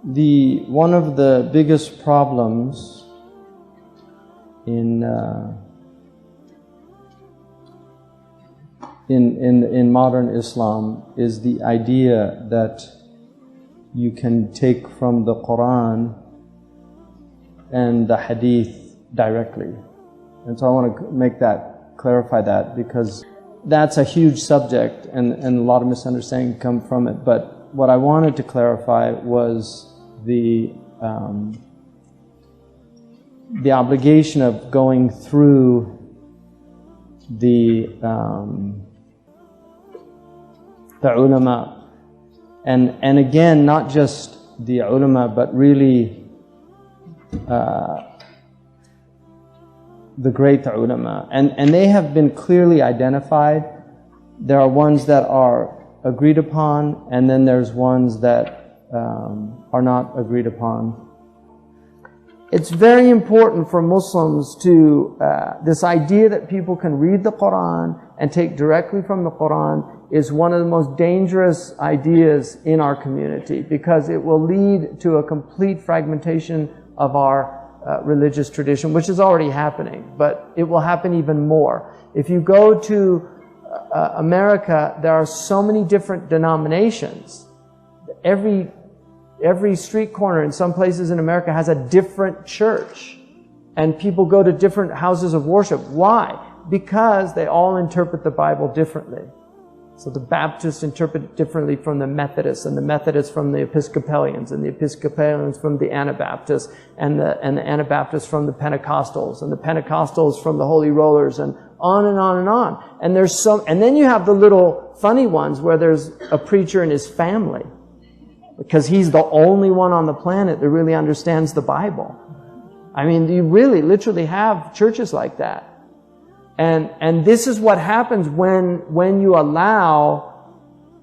One of the biggest problems in modern Islam is the idea that you can take from the Qur'an and the Hadith directly. And so I want to clarify that, because that's a huge subject and a lot of misunderstanding come from it. But what I wanted to clarify was the obligation of going through the ulama, and again, not just the ulama, but really the great ulama, and they have been clearly identified. There are ones that are agreed upon, and then there's ones that are not agreed upon. It's very important for Muslims to, this idea that people can read the Qur'an and take directly from the Qur'an is one of the most dangerous ideas in our community, because it will lead to a complete fragmentation of our religious tradition, which is already happening, but it will happen even more. If you go to America, there are so many different denominations. Every street corner in some places in America has a different church, and people go to different houses of worship. Why? Because they all interpret the Bible differently. So the Baptists interpret it differently from the Methodists, and the Methodists from the Episcopalians, and the Episcopalians from the Anabaptists, and the Anabaptists from the Pentecostals, and the Pentecostals from the Holy Rollers, and on and on and on. And and then you have the little funny ones where there's a preacher and his family, because he's the only one on the planet that really understands the Bible. I mean, you really literally have churches like that. And this is what happens when you allow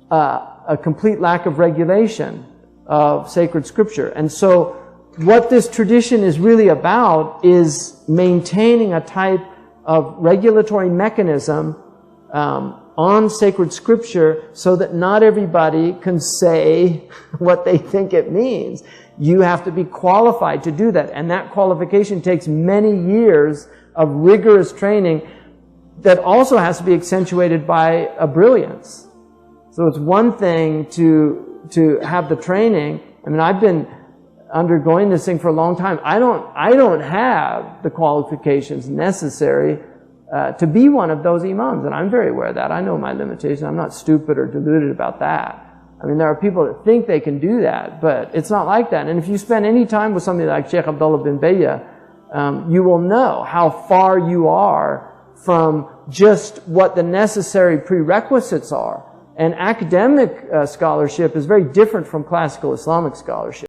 a complete lack of regulation of sacred scripture. And so what this tradition is really about is maintaining a type of regulatory mechanism on sacred scripture, so that not everybody can say what they think it means. You have to be qualified to do that, and that qualification takes many years of rigorous training that also has to be accentuated by a brilliance. So it's one thing to have the training. I mean, I've been undergoing this thing for a long time. I don't have the qualifications necessary to be one of those imams, and I'm very aware of that. I know my limitations. I'm not stupid or deluded about that. I mean, there are people that think they can do that, but it's not like that. And if you spend any time with somebody like Shaykh Abdullah bin Bayya, you will know how far you are from just what the necessary prerequisites are. And academic scholarship is very different from classical Islamic scholarship.